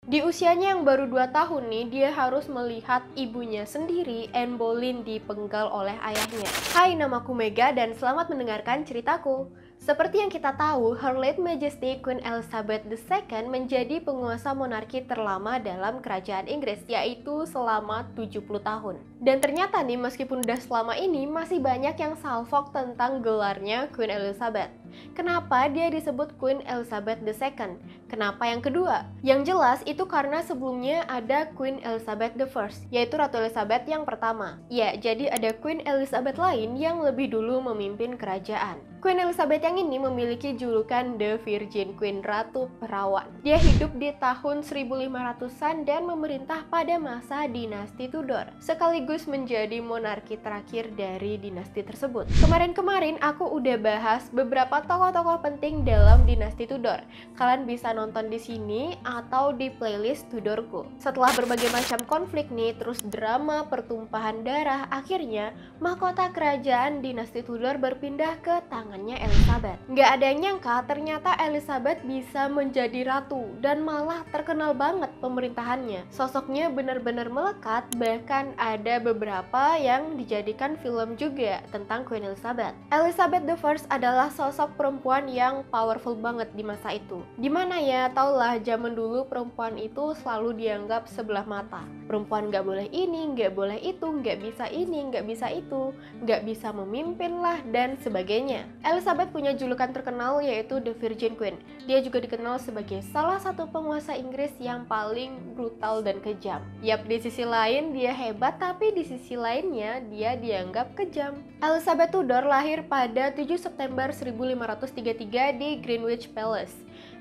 Di usianya yang baru 2 tahun nih, dia harus melihat ibunya sendiri, Anne Boleyn, dipenggal oleh ayahnya. Hai, namaku Mega dan selamat mendengarkan ceritaku. Seperti yang kita tahu, Her Late Majesty Queen Elizabeth II menjadi penguasa monarki terlama dalam kerajaan Inggris, yaitu selama 70 tahun. Dan ternyata nih, meskipun udah selama ini, masih banyak yang salfok tentang gelarnya Queen Elizabeth. Kenapa dia disebut Queen Elizabeth II? Kenapa yang kedua? Yang jelas itu karena sebelumnya ada Queen Elizabeth I, yaitu Ratu Elizabeth yang pertama. Ya, jadi ada Queen Elizabeth lain yang lebih dulu memimpin kerajaan. Queen Elizabeth yang ini memiliki julukan The Virgin Queen, Ratu Perawan. Dia hidup di tahun 1500-an dan memerintah pada masa dinasti Tudor, sekaligus menjadi monarki terakhir dari dinasti tersebut. Kemarin-kemarin aku udah bahas beberapa tokoh-tokoh penting dalam dinasti Tudor. Kalian bisa nonton di sini atau di playlist Tudorku. Setelah berbagai macam konflik nih, terus drama, pertumpahan darah, akhirnya mahkota kerajaan dinasti Tudor berpindah ke tangannya Elizabeth. Nggak ada yang nyangka ternyata Elizabeth bisa menjadi ratu dan malah terkenal banget pemerintahannya. Sosoknya benar-benar melekat, bahkan ada beberapa yang dijadikan film juga tentang Queen Elizabeth. Elizabeth I adalah sosok perempuan yang powerful banget di masa itu. Dimana ya, taulah zaman dulu perempuan itu selalu dianggap sebelah mata. Perempuan nggak boleh ini, nggak boleh itu, nggak bisa ini, nggak bisa itu, nggak bisa memimpin lah, dan sebagainya. Elizabeth punya julukan terkenal yaitu The Virgin Queen. Dia juga dikenal sebagai salah satu penguasa Inggris yang paling brutal dan kejam. Yap, di sisi lain dia hebat, tapi di sisi lainnya dia dianggap kejam. Elizabeth Tudor lahir pada 7 September 1533 di Greenwich Palace.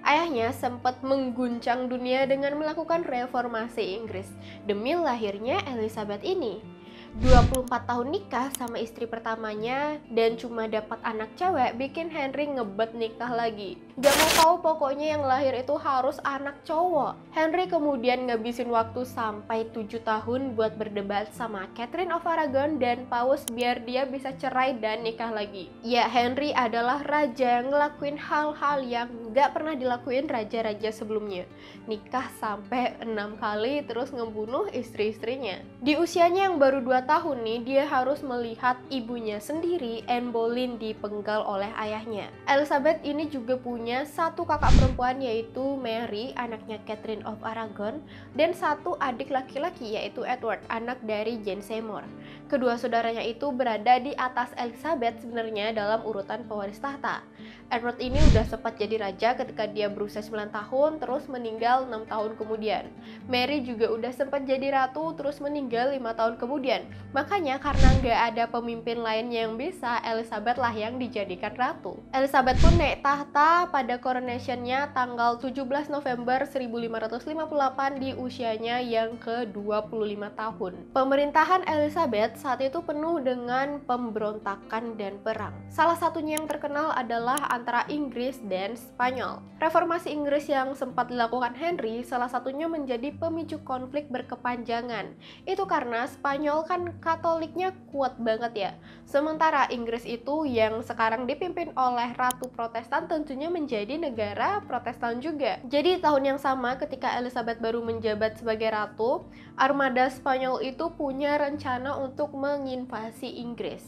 Ayahnya sempat mengguncang dunia dengan melakukan reformasi Inggris demi lahirnya Elizabeth ini. 24 tahun nikah sama istri pertamanya dan cuma dapat anak cewek bikin Henry ngebet nikah lagi. Gak mau tahu, pokoknya yang lahir itu harus anak cowok. Henry kemudian ngabisin waktu sampai 7 tahun buat berdebat sama Catherine of Aragon dan Paus biar dia bisa cerai dan nikah lagi. Ya, Henry adalah raja yang ngelakuin hal-hal yang gak pernah dilakuin raja-raja sebelumnya. Nikah sampai 6 kali terus ngebunuh istri-istrinya. Di usianya yang baru 2 tahun nih, dia harus melihat ibunya sendiri, Anne Boleyn, dipenggal oleh ayahnya. Elizabeth ini juga punya satu kakak perempuan yaitu Mary, anaknya Catherine of Aragon, dan satu adik laki-laki yaitu Edward, anak dari Jane Seymour. Kedua saudaranya itu berada di atas Elizabeth sebenarnya dalam urutan pewaris tahta. Edward ini udah sempat jadi raja ketika dia berusia 9 tahun, terus meninggal 6 tahun kemudian. Mary juga udah sempat jadi ratu, terus meninggal 5 tahun kemudian. Makanya karena nggak ada pemimpin lain yang bisa, Elizabeth lah yang dijadikan ratu. Elizabeth pun naik tahta pada coronationnya tanggal 17 November 1558 di usianya yang ke-25 tahun. Pemerintahan Elizabeth saat itu penuh dengan pemberontakan dan perang. Salah satunya yang terkenal adalah antara Inggris dan Spanyol. Reformasi Inggris yang sempat dilakukan Henry salah satunya menjadi pemicu konflik berkepanjangan. Itu karena Spanyol kan Katoliknya kuat banget ya. Sementara Inggris itu yang sekarang dipimpin oleh Ratu Protestan tentunya menjadi negara Protestan juga. Jadi tahun yang sama ketika Elizabeth baru menjabat sebagai ratu, armada Spanyol itu punya rencana untuk menginvasi Inggris.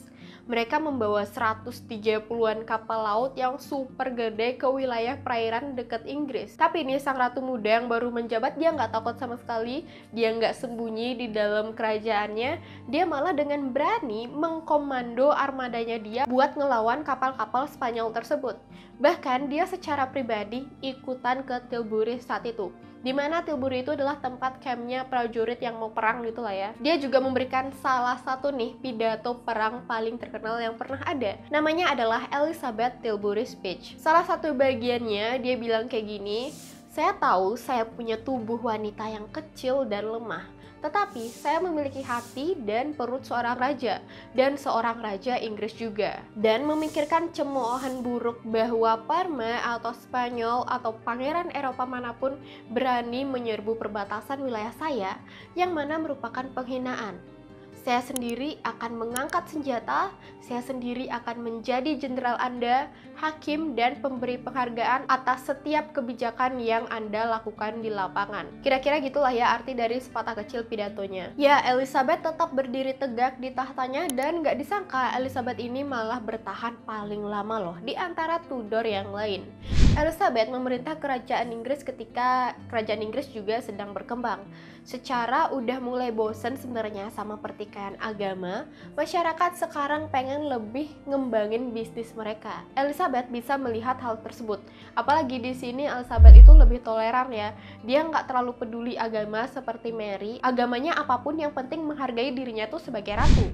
Mereka membawa 130-an kapal laut yang super gede ke wilayah perairan dekat Inggris. Tapi ini sang ratu muda yang baru menjabat, dia nggak takut sama sekali, dia nggak sembunyi di dalam kerajaannya, dia malah dengan berani mengkomando armadanya dia buat ngelawan kapal-kapal Spanyol tersebut. Bahkan dia secara pribadi ikutan ke Tilbury saat itu, dimana Tilbury itu adalah tempat campnya prajurit yang mau perang gitu lah ya. Dia juga memberikan salah satu nih pidato perang paling terkenal yang pernah ada. Namanya adalah Elizabeth Tilbury Speech. Salah satu bagiannya dia bilang kayak gini, "Saya tahu saya punya tubuh wanita yang kecil dan lemah, tetapi saya memiliki hati dan perut seorang raja, dan seorang raja Inggris juga. Dan memikirkan cemoohan buruk bahwa Parma atau Spanyol atau pangeran Eropa manapun berani menyerbu perbatasan wilayah saya, yang mana merupakan penghinaan. Saya sendiri akan mengangkat senjata, saya sendiri akan menjadi jenderal Anda, hakim, dan pemberi penghargaan atas setiap kebijakan yang Anda lakukan di lapangan. Kira-kira gitulah ya arti dari sepatah kecil pidatonya. Ya, Elizabeth tetap berdiri tegak di tahtanya dan gak disangka Elizabeth ini malah bertahan paling lama loh di antara Tudor yang lain. Elizabeth memerintah kerajaan Inggris ketika kerajaan Inggris juga sedang berkembang. Secara udah mulai bosen sebenarnya sama pertikaian agama, masyarakat sekarang pengen lebih ngembangin bisnis mereka. Elizabeth bisa melihat hal tersebut. Apalagi di sini Elizabeth itu lebih toleran ya. Dia nggak terlalu peduli agama seperti Mary. Agamanya apapun yang penting menghargai dirinya tuh sebagai ratu.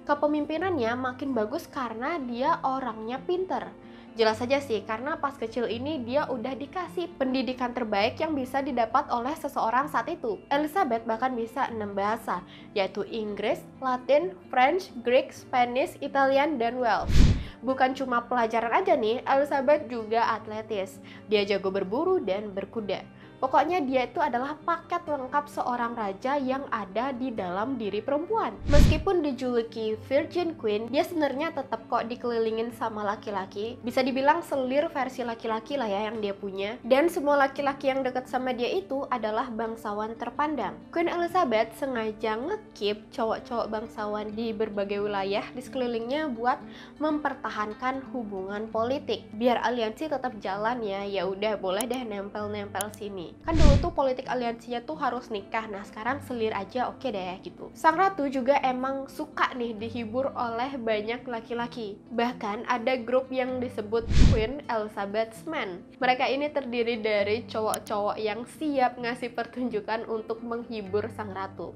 Kepemimpinannya makin bagus karena dia orangnya pinter. Jelas saja sih, karena pas kecil ini dia udah dikasih pendidikan terbaik yang bisa didapat oleh seseorang saat itu. Elizabeth bahkan bisa 6 bahasa, yaitu Inggris, Latin, French, Greek, Spanish, Italian, dan Welsh. Bukan cuma pelajaran aja nih, Elizabeth juga atletis. Dia jago berburu dan berkuda. Pokoknya dia itu adalah paket lengkap seorang raja yang ada di dalam diri perempuan. Meskipun dijuluki Virgin Queen, dia sebenarnya tetap kok dikelilingin sama laki-laki. Bisa dibilang selir versi laki-laki lah ya yang dia punya. Dan semua laki-laki yang dekat sama dia itu adalah bangsawan terpandang. Queen Elizabeth sengaja nge-keep cowok-cowok bangsawan di berbagai wilayah di sekelilingnya buat mempertahankan hubungan politik. Biar aliansi tetap jalan ya udah boleh deh nempel-nempel sini. Kan dulu tuh politik aliansinya tuh harus nikah, nah sekarang selir aja oke deh gitu. Sang ratu juga emang suka nih dihibur oleh banyak laki-laki. Bahkan ada grup yang disebut Queen Elizabeth's Men. Mereka ini terdiri dari cowok-cowok yang siap ngasih pertunjukan untuk menghibur sang ratu.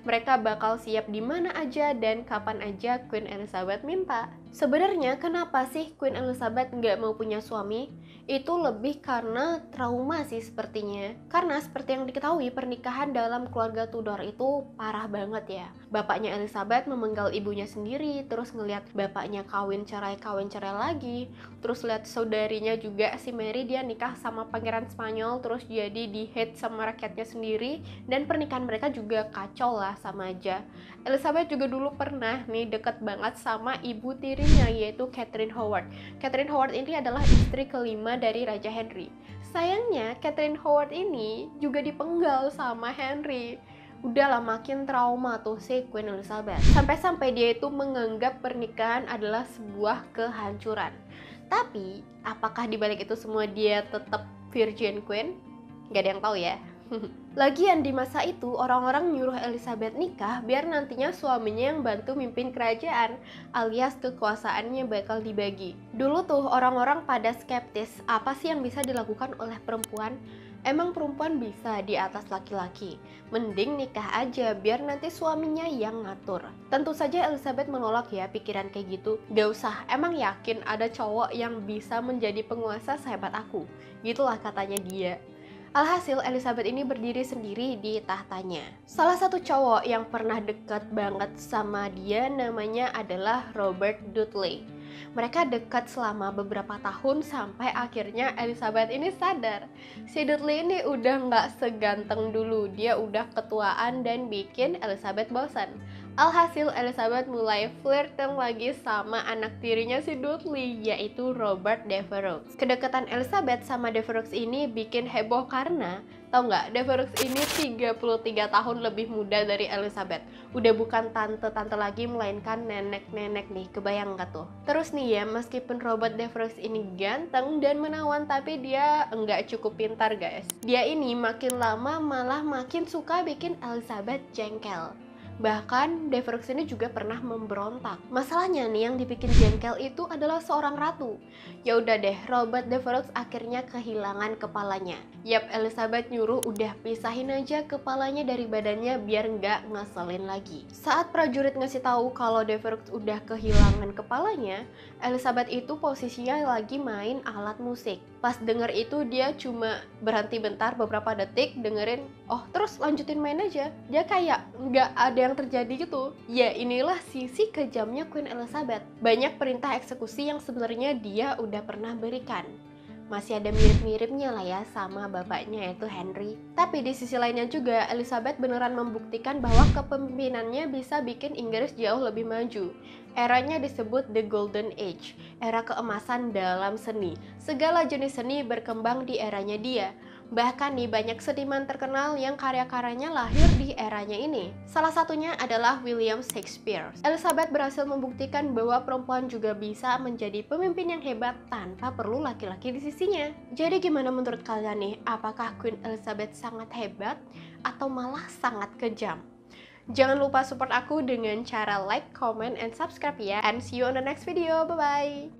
Mereka bakal siap di mana aja dan kapan aja Queen Elizabeth minta. Sebenarnya kenapa sih Queen Elizabeth nggak mau punya suami? Itu lebih karena trauma sih sepertinya. Karena seperti yang diketahui, pernikahan dalam keluarga Tudor itu parah banget ya. Bapaknya Elizabeth memenggal ibunya sendiri, terus ngelihat bapaknya kawin cerai lagi, terus lihat saudarinya juga si Mary dia nikah sama pangeran Spanyol, terus jadi di-hate sama rakyatnya sendiri, dan pernikahan mereka juga kacau lah sama aja. Elizabeth juga dulu pernah nih deket banget sama ibu tirinya yaitu Catherine Howard. Catherine Howard ini adalah istri kelima dari Raja Henry. Sayangnya Catherine Howard ini juga dipenggal sama Henry. Udahlah makin trauma tuh si Queen Elizabeth. Sampai-sampai dia itu menganggap pernikahan adalah sebuah kehancuran. Tapi apakah dibalik itu semua dia tetap Virgin Queen? Gak ada yang tahu ya. Lagian di masa itu orang-orang nyuruh Elizabeth nikah biar nantinya suaminya yang bantu mimpin kerajaan, alias kekuasaannya bakal dibagi. Dulu tuh orang-orang pada skeptis, apa sih yang bisa dilakukan oleh perempuan? Emang perempuan bisa di atas laki-laki? Mending nikah aja biar nanti suaminya yang ngatur. Tentu saja Elizabeth menolak ya pikiran kayak gitu. Gak usah, emang yakin ada cowok yang bisa menjadi penguasa sehebat aku? Gitulah katanya dia. Alhasil Elizabeth ini berdiri sendiri di tahtanya. Salah satu cowok yang pernah dekat banget sama dia namanya adalah Robert Dudley. Mereka dekat selama beberapa tahun sampai akhirnya Elizabeth ini sadar. Si Dudley ini udah nggak seganteng dulu, dia udah ketuaan dan bikin Elizabeth bosan. Alhasil Elizabeth mulai flirting lagi sama anak tirinya si Dudley, yaitu Robert Devereux. Kedekatan Elizabeth sama Devereux ini bikin heboh karena, tau nggak, Devereux ini 33 tahun lebih muda dari Elizabeth. Udah bukan tante-tante lagi, melainkan nenek-nenek nih, kebayang nggak tuh? Terus nih ya, meskipun Robert Devereux ini ganteng dan menawan, tapi dia nggak cukup pintar guys. Dia ini makin lama malah makin suka bikin Elizabeth jengkel. Bahkan Devereux ini juga pernah memberontak. Masalahnya nih yang dibikin jengkel itu adalah seorang ratu. Ya udah deh, Robert Devereux akhirnya kehilangan kepalanya. Yap, Elizabeth nyuruh udah pisahin aja kepalanya dari badannya biar nggak ngeselin lagi. Saat prajurit ngasih tahu kalau Devereux udah kehilangan kepalanya, Elizabeth itu posisinya lagi main alat musik. Pas denger itu dia cuma berhenti bentar beberapa detik dengerin, oh terus lanjutin main aja. Dia kayak nggak ada yang terjadi gitu. Ya inilah sisi kejamnya Queen Elizabeth. Banyak perintah eksekusi yang sebenarnya dia udah pernah berikan. masih ada mirip-miripnya lah ya sama bapaknya yaitu Henry. Tapi di sisi lainnya juga Elizabeth beneran membuktikan bahwa kepemimpinannya bisa bikin Inggris jauh lebih maju. Eranya disebut The Golden Age, era keemasan dalam seni. Segala jenis seni berkembang di eranya dia. Bahkan nih banyak seniman terkenal yang karya-karyanya lahir di eranya ini. Salah satunya adalah William Shakespeare. Elizabeth berhasil membuktikan bahwa perempuan juga bisa menjadi pemimpin yang hebat tanpa perlu laki-laki di sisinya. Jadi gimana menurut kalian nih? Apakah Queen Elizabeth sangat hebat atau malah sangat kejam? Jangan lupa support aku dengan cara like, comment, and subscribe ya. And see you on the next video. Bye-bye!